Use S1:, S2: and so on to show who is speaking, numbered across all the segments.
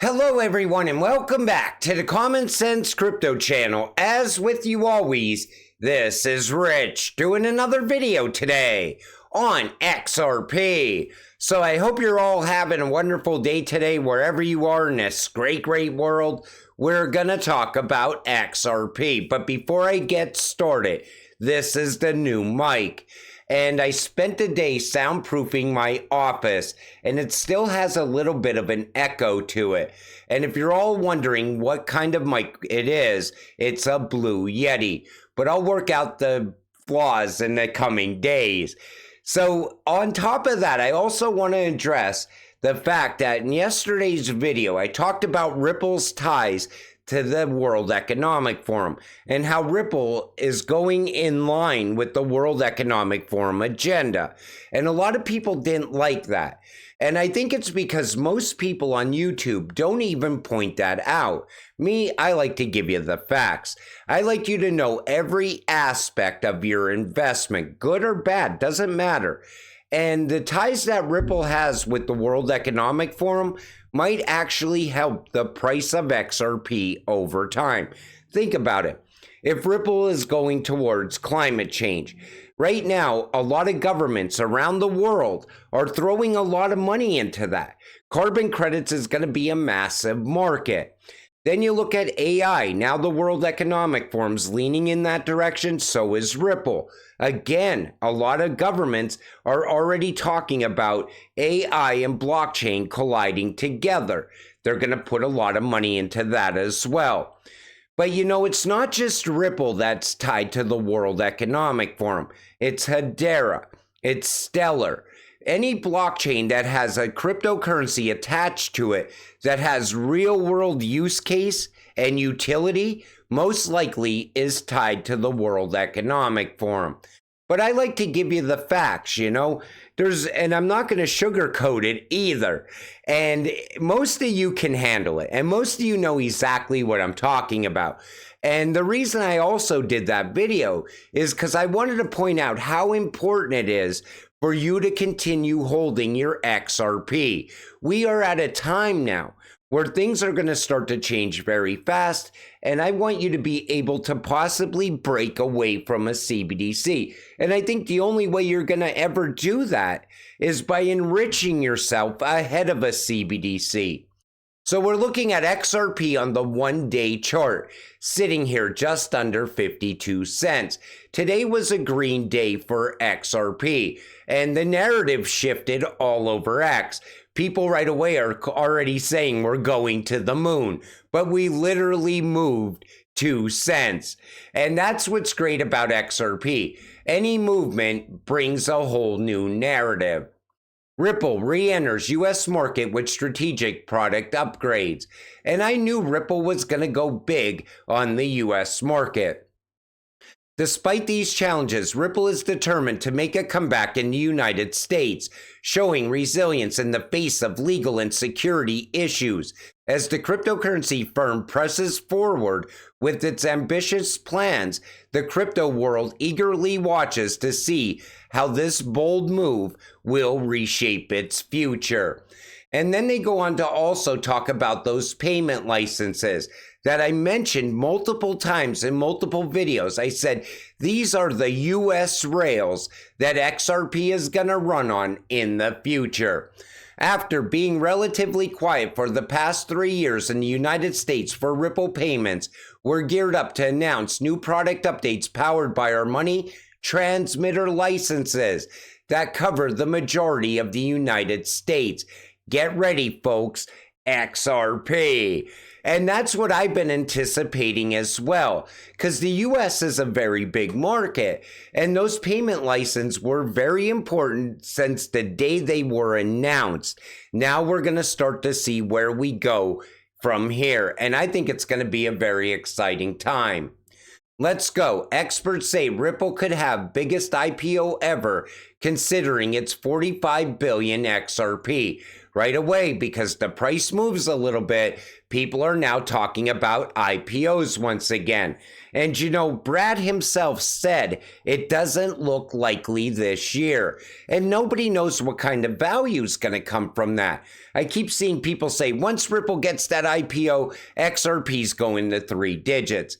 S1: Hello everyone and welcome back to the Common Sense Crypto channel. As with you always, this is Rich doing another video today on XRP. So I hope you're all having a wonderful day today wherever you are in this great world. We're gonna talk about XRP. But before I get started, this is the new mic. And I spent the day soundproofing my office, and it still has a little bit of an echo to it. And if you're all wondering what kind of mic it is, it's a Blue Yeti. But I'll work out the flaws in the coming days. So on top of that, I also want to address the fact that in yesterday's video, I talked about Ripple's ties to the World Economic Forum and how Ripple is going in line with the World Economic Forum agenda. And a lot of people didn't like that. And I think it's because most people on YouTube don't even point that out. Me, I like to give you the facts. I like you to know every aspect of your investment, good or bad, doesn't matter. And the ties that Ripple has with the World Economic Forum might actually help the price of XRP over time. Think about it. If Ripple is going towards climate change, right now, a lot of governments around the world are throwing a lot of money into that. Carbon credits is going to be a massive market. Then you look at AI. Now the World Economic Forum's leaning in that direction, so is Ripple. Again, a lot of governments are already talking about AI and blockchain colliding together. They're going to put a lot of money into that as well. But you know, it's not just Ripple that's tied to the World Economic Forum. It's Hedera, it's Stellar. Any blockchain that has a cryptocurrency attached to it that has real world use case and utility most likely is tied to the World Economic Forum. But I like to give you the facts, you know. And I'm not going to sugarcoat it either. And most of you can handle it. And most of you know exactly what I'm talking about. And the reason I also did that video is because I wanted to point out how important it is for you to continue holding your XRP. We are at a time now where things are going to start to change very fast, and I want you to be able to possibly break away from a CBDC. And I think the only way you're going to ever do that is by enriching yourself ahead of a CBDC. So we're looking at XRP on the one-day chart, sitting here just under 52 cents. Today was a green day for XRP, and the narrative shifted all over X. People right away are already saying we're going to the moon, but we literally moved 2 cents. And that's what's great about XRP. Any movement brings a whole new narrative. Ripple re-enters U.S. market with strategic product upgrades. And I knew Ripple was going to go big on the U.S. market. Despite these challenges, Ripple is determined to make a comeback in the United States, showing resilience in the face of legal and security issues. As the cryptocurrency firm presses forward with its ambitious plans, the crypto world eagerly watches to see how this bold move will reshape its future. And then they go on to also talk about those payment licenses that I mentioned multiple times in multiple videos. I said, these are the US rails that XRP is going to run on in the future. After being relatively quiet for the past 3 years in the United States for Ripple payments, we're geared up to announce new product updates powered by our money transmitter licenses that cover the majority of the United States. Get ready, folks, XRP. And that's what I've been anticipating as well, because the US is a very big market, and those payment licenses were very important since the day they were announced. Now we're going to start to see where we go from here, and I think it's going to be a very exciting time. Let's go. Experts say Ripple could have biggest IPO ever, considering it's 45 billion XRP. Right away, because the price moves a little bit, people are now talking about IPOs once again. And you know, Brad himself said it doesn't look likely this year. And nobody knows what kind of value is going to come from that. I keep seeing people say once Ripple gets that IPO, XRP's going to 3 digits.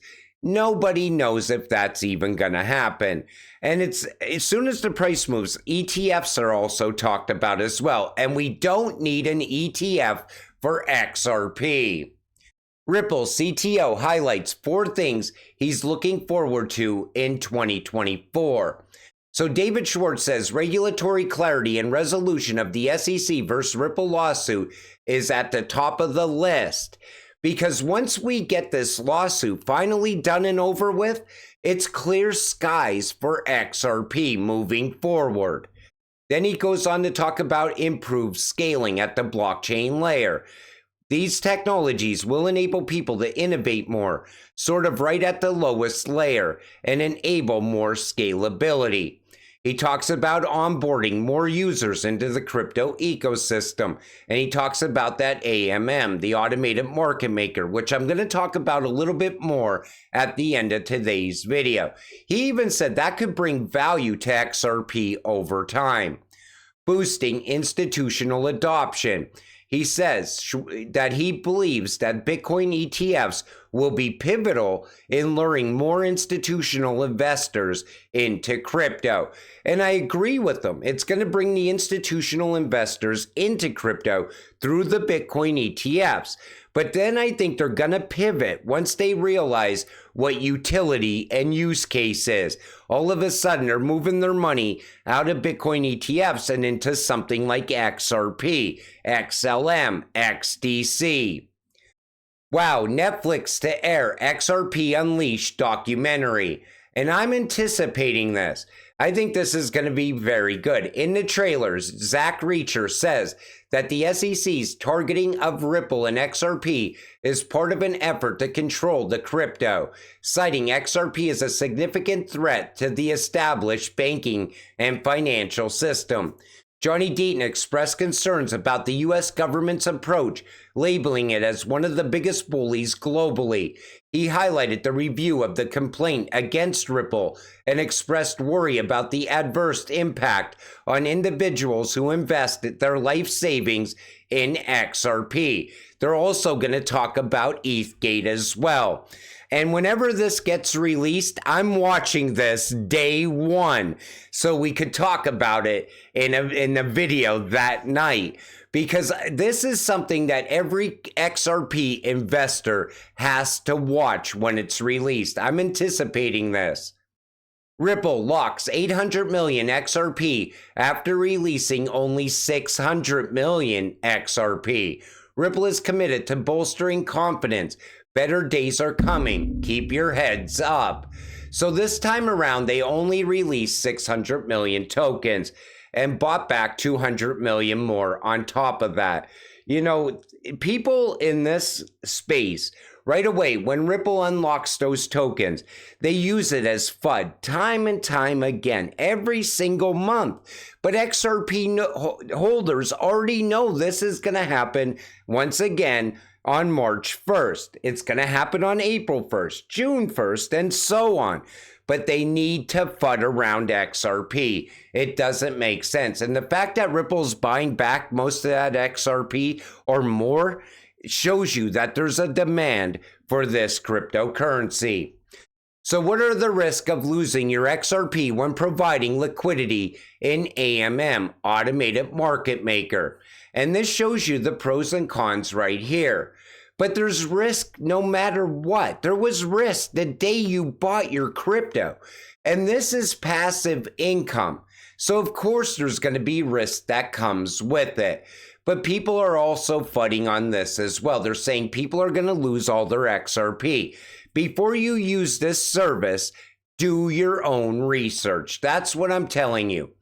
S1: Nobody knows if that's even going to happen. And it's as soon as the price moves, ETFs are also talked about as well. And we don't need an ETF for XRP. Ripple CTO highlights 4 things he's looking forward to in 2024. So David Schwartz says regulatory clarity and resolution of the SEC versus Ripple lawsuit is at the top of the list. Because once we get this lawsuit finally done and over with, it's clear skies for XRP moving forward. Then he goes on to talk about improved scaling at the blockchain layer. These technologies will enable people to innovate more, sort of right at the lowest layer, and enable more scalability. He talks about onboarding more users into the crypto ecosystem. And he talks about that AMM, the automated market maker, which I'm going to talk about a little bit more at the end of today's video. He even said that could bring value to XRP over time. Boosting institutional adoption. He says that he believes that Bitcoin ETFs will be pivotal in luring more institutional investors into crypto. And I agree with him. It's going to bring the institutional investors into crypto through the Bitcoin ETFs. But then I think they're going to pivot once they realize what utility and use case is. All of a sudden, they're moving their money out of Bitcoin ETFs and into something like XRP, XLM, XDC. Wow, Netflix to air XRP Unleashed documentary. And I'm anticipating this. I think this is going to be very good. In the trailers, Zach Reacher says that the SEC's targeting of Ripple and XRP is part of an effort to control the crypto, citing XRP as a significant threat to the established banking and financial system. Johnny Deaton expressed concerns about the U.S. government's approach, labeling it as one of the biggest bullies globally. He highlighted the review of the complaint against Ripple and expressed worry about the adverse impact on individuals who invested their life savings in XRP. They're also going to talk about ETHgate as well. And whenever this gets released, I'm watching this day one so we could talk about it in a video that night. Because this is something that every XRP investor has to watch when it's released. I'm anticipating this. Ripple locks 800 million XRP after releasing only 600 million XRP. Ripple is committed to bolstering confidence. Better days are coming. Keep your heads up. So this time around, they only released 600 million tokens and bought back 200 million more on top of that. You know, people in this space, right away, when Ripple unlocks those tokens, they use it as FUD time and time again, every single month. But XRP holders already know this is going to happen once again on March 1st. It's going to happen on April 1st, June 1st, and so on. But they need to FUD around XRP. It doesn't make sense. And the fact that Ripple's buying back most of that XRP or more shows you that there's a demand for this cryptocurrency. So what are the risks of losing your XRP when providing liquidity in AMM, Automated Market Maker? And this shows you the pros and cons right here. But there's risk no matter what. There was risk the day you bought your crypto. And this is passive income. So of course there's going to be risk that comes with it. But people are also FUDding on this as well. They're saying people are going to lose all their XRP. Before you use this service, do your own research. That's what I'm telling you.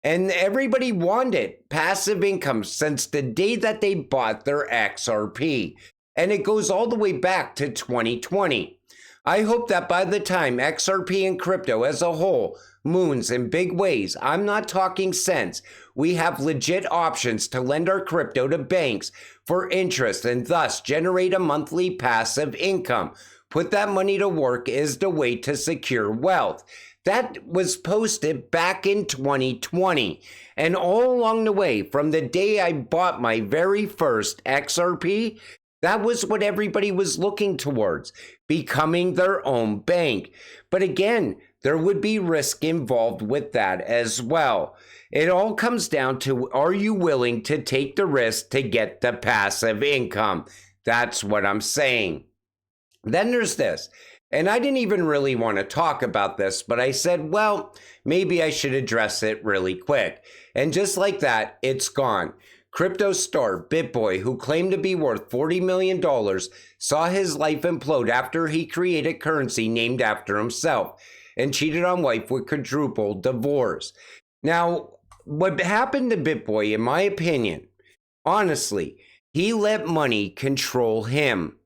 S1: And everybody wanted passive income since the day that they bought their XRP. And it goes all the way back to 2020. I hope that by the time XRP and crypto as a whole moons in big ways, I'm not talking cents, we have legit options to lend our crypto to banks for interest and thus generate a monthly passive income. Put that money to work is the way to secure wealth. That was posted back in 2020. And all along the way, from the day I bought my very first XRP, that was what everybody was looking towards, becoming their own bank. But again, there would be risk involved with that as well. It all comes down to, are you willing to take the risk to get the passive income? That's what I'm saying. Then there's this, and I didn't even really want to talk about this, but I said, well, maybe I should address it really quick. And just like that, it's gone. Crypto star BitBoy, who claimed to be worth $40 million, saw his life implode after he created currency named after himself and cheated on wife with quadruple divorce. Now, what happened to BitBoy, in my opinion, honestly, he let money control him.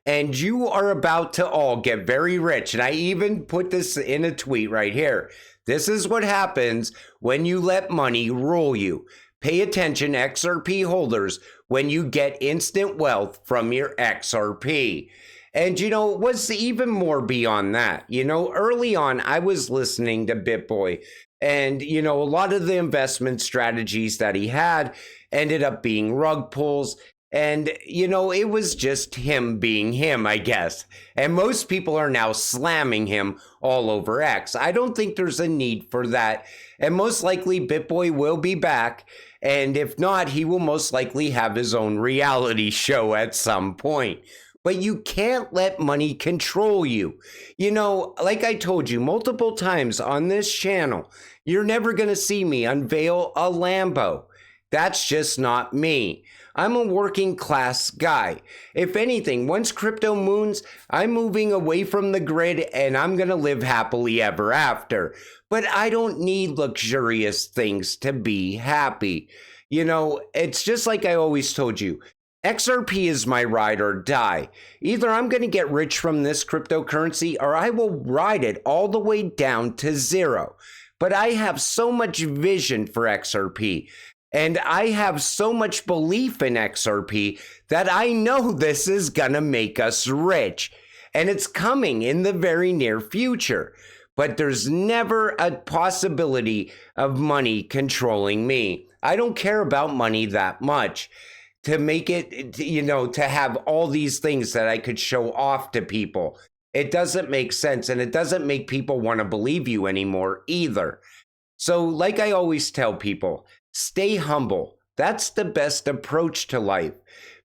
S1: And you are about to all get very rich. And I even put this in a tweet right here. This is what happens when you let money rule you. Pay attention, XRP holders, when you get instant wealth from your XRP. And what's even more beyond that? Early on, I was listening to BitBoy, and, a lot of the investment strategies that he had ended up being rug pulls. And, it was just him being him, I guess. And most people are now slamming him all over X. I don't think there's a need for that. And most likely BitBoy will be back. And if not, he will most likely have his own reality show at some point. But you can't let money control you. Like I told you multiple times on this channel, you're never going to see me unveil a Lambo. That's just not me. I'm a working class guy. If anything, once crypto moons, I'm moving away from the grid and I'm going to live happily ever after. But I don't need luxurious things to be happy. It's just like I always told you. XRP is my ride or die. Either I'm going to get rich from this cryptocurrency or I will ride it all the way down to zero. But I have so much vision for XRP. And I have so much belief in XRP that I know this is gonna make us rich. And it's coming in the very near future. But there's never a possibility of money controlling me. I don't care about money that much to make it, to have all these things that I could show off to people. It doesn't make sense, and it doesn't make people want to believe you anymore either. So like I always tell people, stay humble. That's the best approach to life.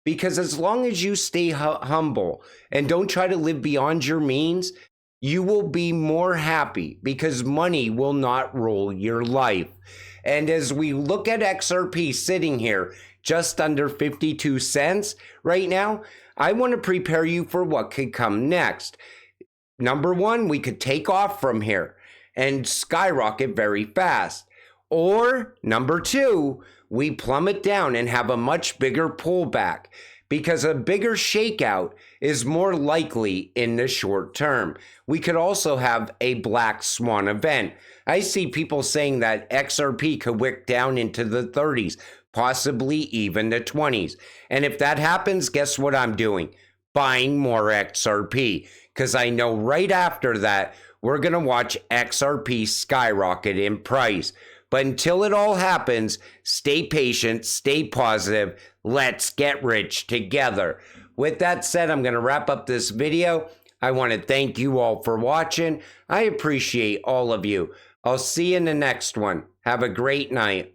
S1: Because as long as you stay humble and don't try to live beyond your means, you will be more happy because money will not rule your life. And as we look at XRP sitting here just under 52 cents right now, I want to prepare you for what could come next. Number one, we could take off from here and skyrocket very fast. Or number two, we plummet down and have a much bigger pullback because a bigger shakeout is more likely in the short term. We could also have a black swan event. I see people saying that XRP could wick down into the 30s, possibly even the 20s. And if that happens, guess what I'm doing? Buying more XRP, because I know right after that, we're going to watch XRP skyrocket in price. But until it all happens, stay patient, stay positive. Let's get rich together. With that said, I'm going to wrap up this video. I want to thank you all for watching. I appreciate all of you. I'll see you in the next one. Have a great night.